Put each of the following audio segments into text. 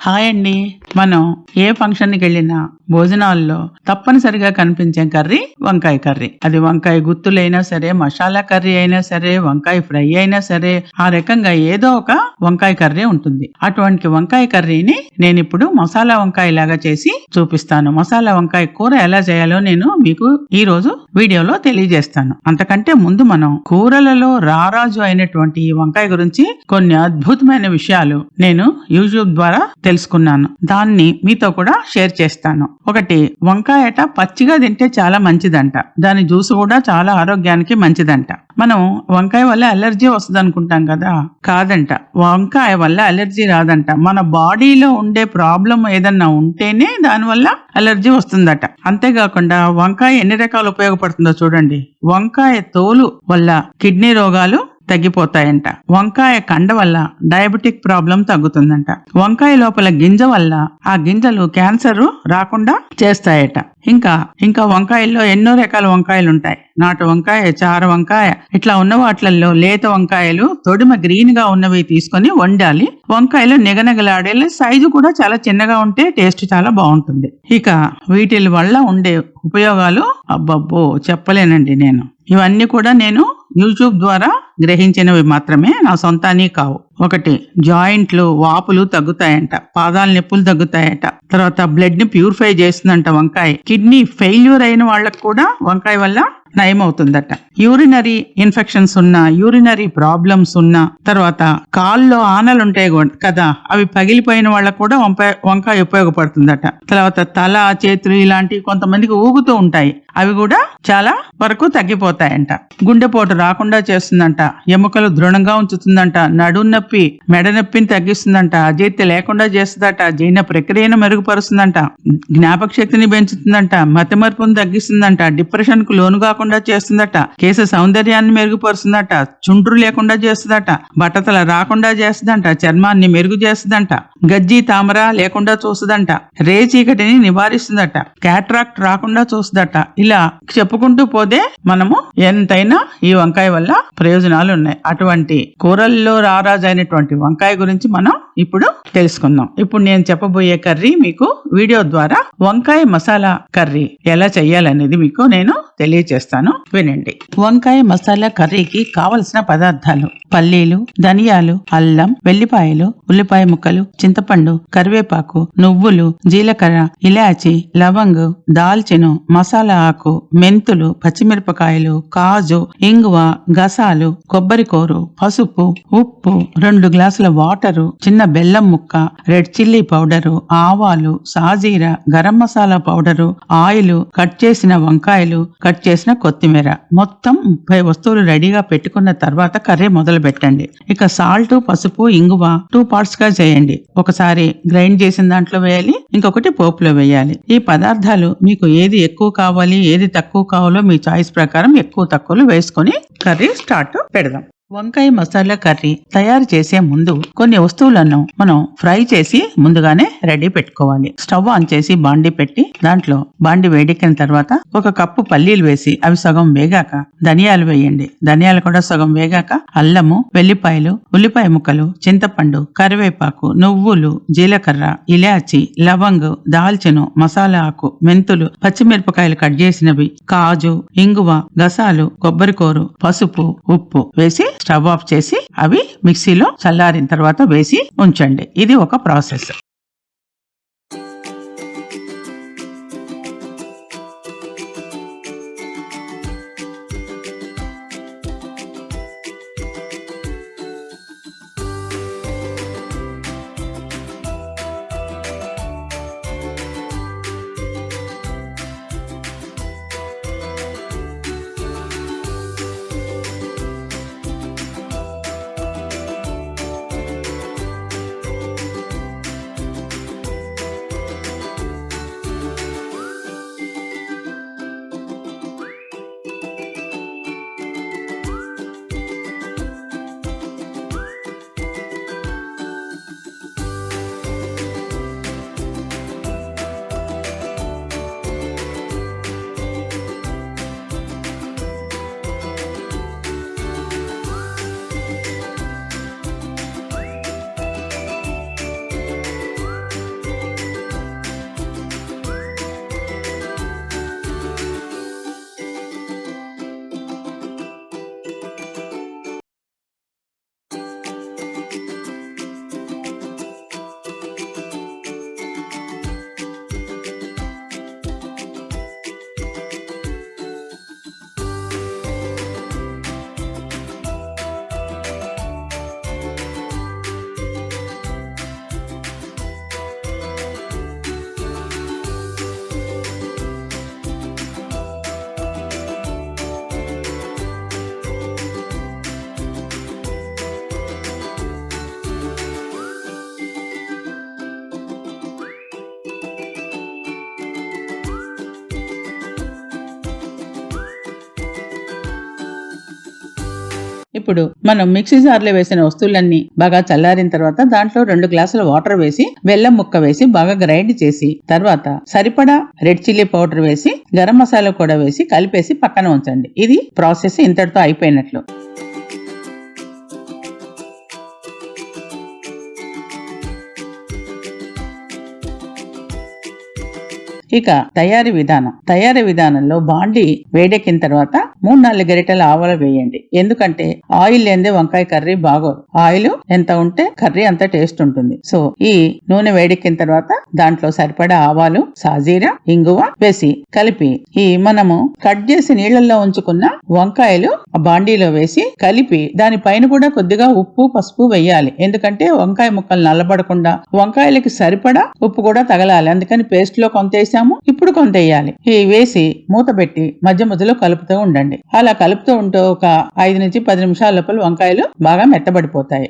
Hi అండి. మనం ఏ ఫంక్షన్కి వెళ్ళినా భోజనాల్లో తప్పనిసరిగా కనిపించే కర్రీ వంకాయ కర్రీ. అది వంకాయ గుత్తులైనా సరే, మసాలా కర్రీ అయినా సరే, వంకాయ ఫ్రై అయినా సరే, ఆ రకంగా ఏదో ఒక వంకాయ కర్రీ ఉంటుంది. అటువంటి వంకాయ కర్రీని నేను ఇప్పుడు మసాలా వంకాయ లాగా చేసి చూపిస్తాను. మసాలా వంకాయ కూర ఎలా చేయాలో నేను మీకు ఈ రోజు వీడియోలో తెలియజేస్తాను. అంతకంటే ముందు మనం కూరలలో రారాజు అయినటువంటి ఈ వంకాయ గురించి కొన్ని అద్భుతమైన విషయాలు నేను యూట్యూబ్ ద్వారా తెలుసుకున్నాను. దాన్ని మీతో కూడా షేర్ చేస్తాను. ఒకటి, వంకాయట పచ్చిగా తింటే చాలా మంచిదంట. దాని జ్యూస్ కూడా చాలా ఆరోగ్యానికి మంచిదంట. మనం వంకాయ వల్ల అలర్జీ వస్తుంది అనుకుంటాం కదా, కాదంట. వంకాయ వల్ల అలర్జీ రాదంట. మన బాడీలో ఉండే ప్రాబ్లం ఏదన్నా ఉంటేనే దానివల్ల అలర్జీ వస్తుందట. అంతేకాకుండా వంకాయ ఎన్ని రకాలు ఉపయోగపడుతుందో చూడండి. వంకాయ తోలు వల్ల కిడ్నీ రోగాలు తగ్గిపోతాయంట. వంకాయ కండ వల్ల డయాబెటిక్ ప్రాబ్లం తగ్గుతుందంట. వంకాయ లోపల గింజ వల్ల ఆ గింజలు క్యాన్సర్ రాకుండా చేస్తాయట. ఇంకా వంకాయల్లో ఎన్నో రకాల వంకాయలు ఉంటాయి. నాటు వంకాయ, చార వంకాయ, ఇట్లా ఉన్న వాటిల్లో లేత వంకాయలు తొడిమ గ్రీన్ గా ఉన్నవి తీసుకొని వండాలి. వంకాయలు నిగనగలాడే సైజు కూడా చాలా చిన్నగా ఉంటే టేస్ట్ చాలా బాగుంటుంది. ఇక వీటి వల్ల ఉండే ఉపయోగాలు అబ్బబ్బో చెప్పలేనండి. ఇవన్నీ కూడా నేను యూట్యూబ్ ద్వారా గ్రహించినవి మాత్రమే, నా సొంతాన్ని కావు. ఒకటి, జాయింట్లు వాపులు తగ్గుతాయంట, పాదాల నొప్పులు తగ్గుతాయట. తర్వాత బ్లడ్ ని ప్యూరిఫై చేస్తుందంట వంకాయ. కిడ్నీ ఫెయిల్యూర్ అయిన వాళ్ళకు కూడా వంకాయ వల్ల నయం అవుతుందట. యూరినరీ ఇన్ఫెక్షన్స్ ఉన్నా, యూరినరీ ప్రాబ్లమ్స్ ఉన్నా, తర్వాత కాల్లో ఆనలుంటాయి కదా, అవి పగిలిపోయిన వాళ్ళకు కూడా వంకాయ ఉపయోగపడుతుందట. తర్వాత తల, చేతులు ఇలాంటివి కొంతమందికి ఊగుతూ ఉంటాయి, అవి కూడా చాలా వరకు తగ్గిపోతాయంట. గుండెపోటు రాకుండా చేస్తుందంట, ఎముకలు దృఢంగా ఉంచుతుందంట, నడుం నొప్పి, మెడ నొప్పిని తగ్గిస్తుందంట, అజీర్తి లేకుండా చేస్తుందట, జీర్ణ ప్రక్రియను మెరుగుపరుస్తుందంట, జ్ఞాపక శక్తిని పెంచుతుందంట, మతిమరుపును తగ్గిస్తుందంట, డిప్రెషన్ కు లోను కాకుండా చేస్తుందట, కేశ సౌందర్యాన్ని మెరుగుపరుస్తుందట, చుండ్రు లేకుండా చేస్తుందట, బట్టతల రాకుండా చేస్తుందంట, చర్మాన్ని మెరుగు చేస్తుందంట, గజ్జి తామర లేకుండా చూస్తుందంట, రేచీకటిని నివారిస్తుందట, క్యాట్రాక్ట్ రాకుండా చూస్తుందట. ఇలా చెప్పుకుంటూ పోతే మనము ఎంతైనా ఈ వంకాయ వల్ల ప్రయోజనాలు ఉన్నాయి. అటువంటి కూరల్లో రారాజు అయినటువంటి వంకాయ గురించి మనం ఇప్పుడు తెలుసుకుందాం. ఇప్పుడు నేను చెప్పబోయే కర్రీ మీకు వీడియో ద్వారా వంకాయ మసాలా కర్రీ ఎలా చేయాలనేది మీకు నేను తెలియజేస్తాను, వినండి. వంకాయ మసాలా కర్రీకి కావలసిన పదార్థాలు: పల్లీలు, ధనియాలు, అల్లం, వెల్లిపాయలు, ఉల్లిపాయ ముక్కలు, చింతపండు, కరివేపాకు, నువ్వులు, జీలకర్ర, ఇలాచి, లవంగ్, దాల్చిను, మసాలా ఆకు, మెంతులు, పచ్చిమిరపకాయలు, కాజు, ఇంగువ, గసాలు, కొబ్బరి కూరు, పసుపు, ఉప్పు, 2 గ్లాసుల వాటరు, చిన్న బెల్లం ముక్క, రెడ్ చిల్లీ పౌడరు, ఆవాలు, సాజీర, garam masala powder, oil, cut చేసిన వంకాయలు, కట్ చేసిన కొత్తిమీర. మొత్తం 30 వస్తువులు రెడీగా పెట్టుకున్న తర్వాత కర్రీ మొదలు పెట్టండి. ఇక సాల్ట్, పసుపు, ఇంగువ 2 పార్ట్స్ గా చేయండి. ఒకసారి గ్రైండ్ చేసిన దాంట్లో వేయాలి, ఇంకొకటి పోపులో వేయాలి. ఈ పదార్థాలు మీకు ఏది ఎక్కువ కావాలి, ఏది తక్కువ కావాలో మీ చాయిస్ ప్రకారం ఎక్కువ తక్కువలు వేసుకొని కర్రీ స్టార్ట్ పెడదాం. వంకాయ మసాలా కర్రీ తయారు చేసే ముందు కొన్ని వస్తువులను మనం ఫ్రై చేసి ముందుగానే రెడీ పెట్టుకోవాలి. స్టవ్ ఆన్ చేసి బాండి పెట్టి దాంట్లో బాండి వేడెక్కిన తర్వాత 1 కప్పు పల్లీలు వేసి అవి సగం వేగాక ధనియాలు వేయండి. ధనియాలు కూడా సగం వేగాక అల్లము, వెల్లిపాయలు, ఉల్లిపాయ ముక్కలు, చింతపండు, కరివేపాకు, నువ్వులు, జీలకర్ర, ఇలాచి, లవంగ్, దాల్చెను, మసాలా ఆకు, మెంతులు, పచ్చిమిరపకాయలు కట్ చేసినవి, కాజు, ఇంగువ, గసాలు, కొబ్బరి కూరు, పసుపు, ఉప్పు వేసి స్టవ్ ఆఫ్ చేసి అవి మిక్సీలో చల్లారిన తర్వాత వేసి ఉంచండి. ఇది ఒక ప్రాసెస్. ఇప్పుడు మనం మిక్సీ జార్లో వేసిన వస్తువులన్నీ బాగా చల్లారిన తర్వాత దాంట్లో 2 గ్లాసుల వాటర్ వేసి బెల్లం ముక్క వేసి బాగా గ్రైండ్ చేసి తర్వాత సరిపడా రెడ్ చిల్లీ పౌడర్ వేసి గరం మసాలా కూడా వేసి కలిపేసి పక్కన ఉంచండి. ఇది ప్రాసెస్ ఇంతటితో అయిపోయినట్లు. ఇక తయారీ విధానంలో బాండి వేడెక్కిన తర్వాత 3-4 గరిటెల ఆవాలు వేయండి. ఎందుకంటే ఆయిల్ లేదే వంకాయ కర్రీ బాగోదు. ఆయిల్ ఎంత ఉంటే కర్రీ అంత టేస్ట్ ఉంటుంది. సో ఈ నూనె వేడెక్కిన తర్వాత దాంట్లో సరిపడా ఆవాలు, సాజీరా, ఇంగువ వేసి కలిపి ఈ మనము కట్ చేసి నీళ్లలో ఉంచుకున్న వంకాయలు ఆ బాండీలో వేసి కలిపి దానిపైన కూడా కొద్దిగా ఉప్పు, పసుపు వేయాలి. ఎందుకంటే వంకాయ ముక్కలు నల్లబడకుండా వంకాయలకి సరిపడా ఉప్పు కూడా తగలాలి. అందుకని పేస్ట్ లో కొంత వేసాము, ఇప్పుడు కొంత వేయాలి. వేసి మూత పెట్టి మధ్య మధ్యలో కలుపుతూ ఉండండి. అలా కలుపుతూ ఉంటూ ఒక 5 నుంచి 10 నిమిషాల లోపల వంకాయలు బాగా మెత్తబడిపోతాయి.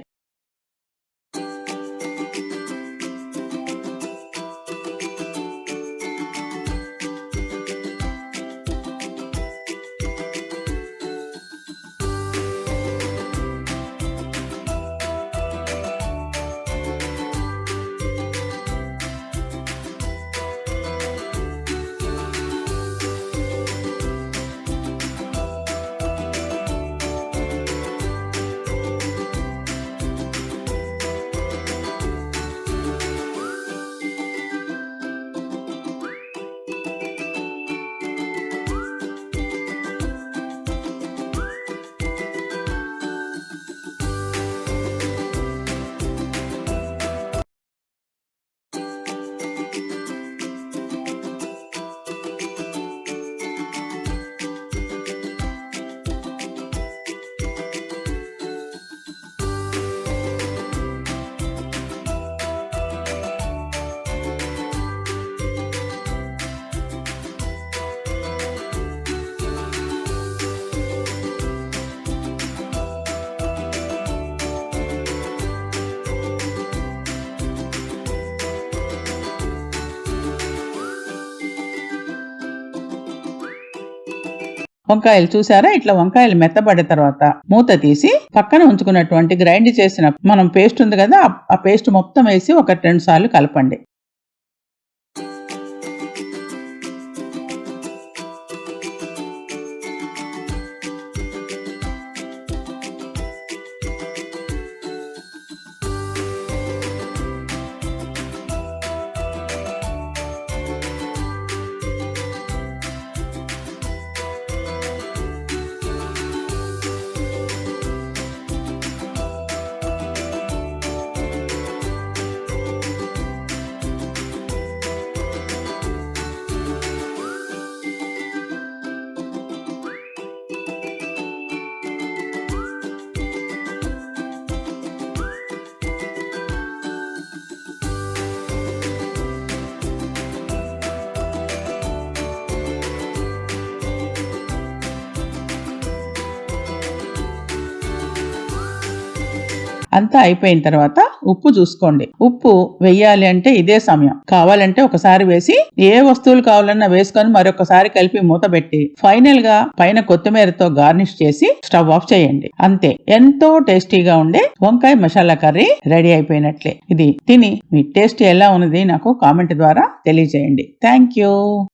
వంకాయలు చూసారా, ఇట్లా వంకాయలు మెత్తబడిన తర్వాత మూత తీసి పక్కన ఉంచుకున్నటువంటి గ్రైండ్ చేసిన మనం పేస్ట్ ఉంది కదా, ఆ పేస్ట్ మొత్తం వేసి 1-2 సార్లు కలపండి. అంతా అయిపోయిన తర్వాత ఉప్పు చూసుకోండి. ఉప్పు వెయ్యాలి అంటే ఇదే సమయం. కావాలంటే ఒకసారి వేసి ఏ వస్తువులు కావాలన్నా వేసుకొని మరొకసారి కలిపి మూత పెట్టి ఫైనల్ గా పైన కొత్తిమీరతో గార్నిష్ చేసి స్టవ్ ఆఫ్ చేయండి. అంతే, ఎంతో టేస్టీగా ఉండే వంకాయ మసాలా కర్రీ రెడీ అయిపోయినట్లే. ఇది తిని మీ టేస్ట్ ఎలా ఉన్నది నాకు కామెంట్ ద్వారా తెలియజేయండి. Thank you.